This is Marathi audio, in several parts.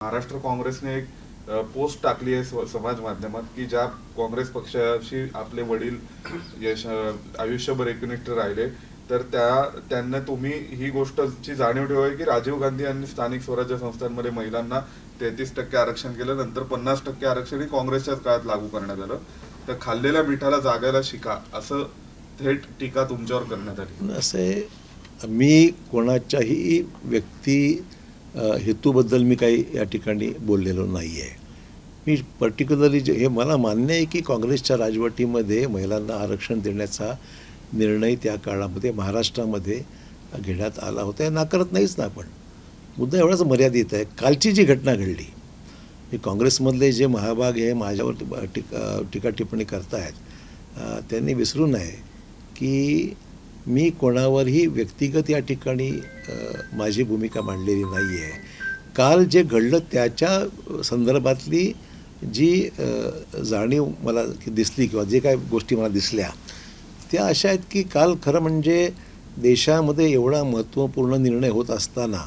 महाराष्ट्र काँग्रेसने एक पोस्ट टाकली आहे समाज माध्यमात की ज्या काँग्रेस पक्षाशी आपले वडील आयुष्यभर एकनिष्ठ राहिले तर त्यांना तुम्ही ही गोष्टची जाणीव ठेवावी की राजीव गांधी यांनी स्थानिक स्वराज्य संस्थांमध्ये महिलांना 33% आरक्षण केलं, नंतर 50% आरक्षण काँग्रेसच्याच काळात लागू करण्यात आलं. तर खाल्लेल्या मिठाला जागायला शिका असं थेट टीका तुमच्यावर करण्यात आली. असे मी कोणाच्याही व्यक्ती हेतूबद्दल मी काही या ठिकाणी बोललेलो नाही आहे. मी पर्टिक्युलरली हे मला मान्य आहे की काँग्रेसच्या राजवटीमध्ये महिलांना आरक्षण देण्याचा निर्णय त्या काळामध्ये महाराष्ट्रामध्ये घेण्यात आला होता. हे नाकारत नाहीच ना आपण. मुद्दा एवढाच मर्यादित आहे. कालची जी घटना घडली मी काँग्रेसमधले जे महाभाग हे माझ्यावर टीका टिप्पणी करतायत त्यांनी विसरू नये की मी कोणावरही व्यक्तिगत या ठिकाणी माझी भूमिका मांडलेली नाही आहे. काल जे घडलं त्याच्या संदर्भातली जी जाणीव मला दिसली किंवा जे काय गोष्टी मला दिसल्या त्या अशा आहेत की काल खरं म्हणजे देशामध्ये एवढा महत्त्वपूर्ण निर्णय होत असताना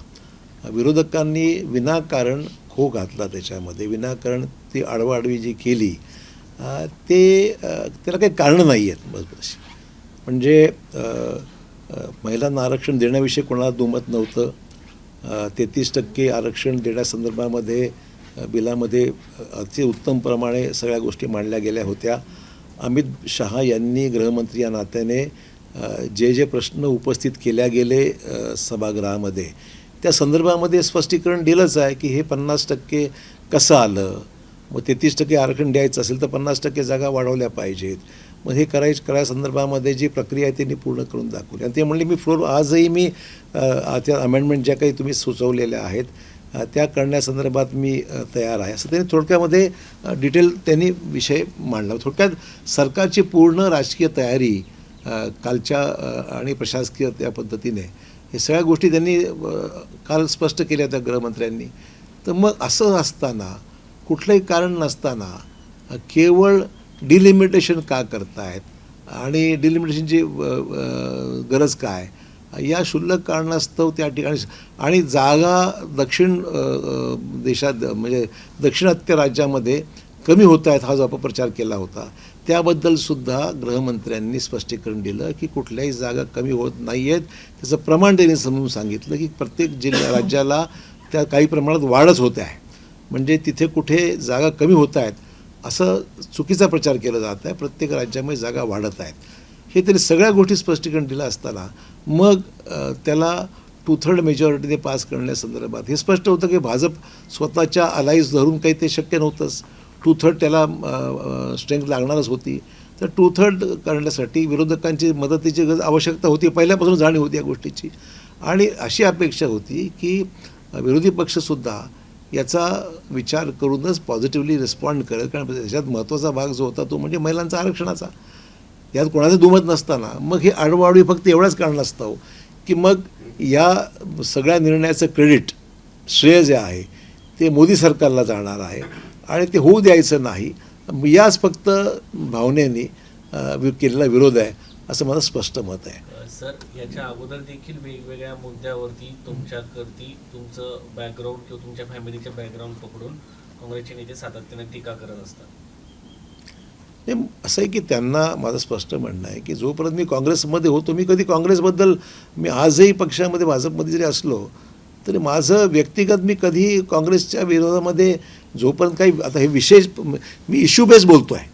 विरोधकांनी विनाकारण खो घातला त्याच्यामध्ये. विनाकारण ती आडवाआडवी जी केली त्याला काही कारणं नाही आहेत. बस म्हणजे महिलांना आरक्षण देण्याविषयी कोणाला दुमत नव्हतं. 33% आरक्षण देण्यासंदर्भामध्ये बिलामध्ये अति उत्तम प्रमाणे सगळ्या गोष्टी मांडल्या गेल्या होत्या. अमित शहा यांनी गृहमंत्री या नात्याने जे प्रश्न उपस्थित केल्या गेले सभागृहामध्ये त्या संदर्भामध्ये स्पष्टीकरण दिलंच आहे की हे 50% कसं आलं. मग 33% आरक्षण द्यायचं असेल तर 50% जागा वाढवल्या पाहिजेत. मग हे करायच्या संदर्भामध्ये जी प्रक्रिया आहे त्यांनी पूर्ण करून दाखवली. आणि ते म्हणले मी फ्लोर आजही मी त्या अमेंडमेंट ज्या काही तुम्ही सुचवलेल्या आहेत त्या करण्यासंदर्भात मी तयार आहे असं त्यांनी थोडक्यामध्ये डिटेल त्यांनी विषय मांडला. थोडक्यात सरकारची पूर्ण राजकीय तयारी कालच्या आणि प्रशासकीय त्या पद्धतीने हे सगळ्या गोष्टी त्यांनी काल स्पष्ट केल्या त्या गृहमंत्र्यांनी. तर मग असं असताना कुठलंही कारण नसताना केवळ डिलिमिटेशन का करतायत आणि डिलिमिटेशनची गरज काय या क्षुल्लक कारणास्तव त्या ठिकाणी आणि जागा दक्षिण देशात म्हणजे दाक्षिणात्य राज्यामध्ये कमी होत आहेत हा जो अपप्रचार केला होता त्याबद्दलसुद्धा गृहमंत्र्यांनी स्पष्टीकरण दिलं की कुठल्याही जागा कमी होत नाही आहेत. त्याचं प्रमाण त्यांनी समजून सांगितलं की प्रत्येक राज्याला त्या काही प्रमाणात वाढच होत आहे. म्हणजे तिथे कुठे जागा कमी होत आहेत असं चुकीचा प्रचार केला जात आहे. प्रत्येक राज्यामध्ये जागा वाढत आहेत. हे तरी सगळ्या गोष्टी स्पष्टीकरण दिलं असताना मग त्याला 2/3 मेजॉरिटीने पास करण्यासंदर्भात हे स्पष्ट होतं की भाजप स्वतःच्या अलाईज धरून काही ते शक्य नव्हतंच. 2/3 त्याला स्ट्रेंथ लागणारच होती. तर 2/3 करण्यासाठी विरोधकांची मदतीची आवश्यकता होती. पहिल्यापासून जाणीव होती या गोष्टीची. आणि अशी अपेक्षा होती की विरोधी पक्षसुद्धा याचा विचार करूनच पॉझिटिव्हली रिस्पॉन्ड करेल. कारण त्याच्यात महत्त्वाचा भाग जो होता तो म्हणजे महिलांचा आरक्षणाचा. यात कोणाचं दुमत नसताना मग हे आडवाआडवी फक्त एवढाच कारण असतं की मग या सगळ्या निर्णयाचं क्रेडिट श्रेय जे आहे ते मोदी सरकारला जाणार आहे आणि ते होऊ द्यायचं नाही. याच फक्त भावनेने केलेला विरोध आहे असं माझं स्पष्ट मत आहे. सर, याच्या अगोदर देखील वेगवेगळ्या मुद्द्यावरती तुमच्यावरती तुमचं बॅकग्राऊंड किंवा तुमच्या फॅमिलीचे बॅकग्राऊंड पकडून काँग्रेसचे नेते सातत्याने टीका करत असतात. असं आहे की त्यांना माझं स्पष्ट म्हणणं आहे की जोपर्यंत मी काँग्रेसमध्ये होतो मी कधी काँग्रेसबद्दल मी आजही पक्षामध्ये भाजपमध्ये जरी असलो तरी माझं व्यक्तिगत मी कधी काँग्रेसच्या विरोधामध्ये जोपर्यंत काही आता हे विशेष मी इश्यू बेस बोलतो आहे.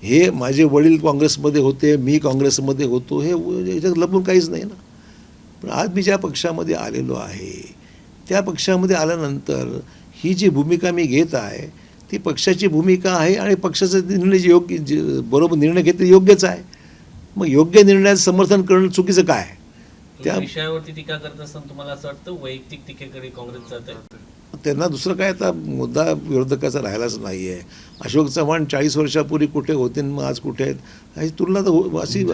हे माझे वडील काँग्रेसमध्ये होते मी काँग्रेसमध्ये होतो हे याच्यात लपून काहीच नाही ना. पण आज मी ज्या पक्षामध्ये आलेलो आहे त्या पक्षामध्ये आल्यानंतर ही जी भूमिका मी घेत आहे ती पक्षाची भूमिका आहे आणि पक्षाचा निर्णय जे बरोबर निर्णय घेतले योग्यच आहे. मग योग्य निर्णयाचं समर्थन करणं चुकीचं काय? त्या विषयावरती टीका करत असताना तुम्हाला असं वाटतं वैयक्तिक टीकेकडे काँग्रेस जात आहे? त्यांना दुसरं काय आता मुद्दा विरोधकाचा राहिलाच नाही आहे. अशोक चव्हाण 40 वर्षापूर्वी कुठे होते मग आज कुठे आहेत ही तुलना तर अशी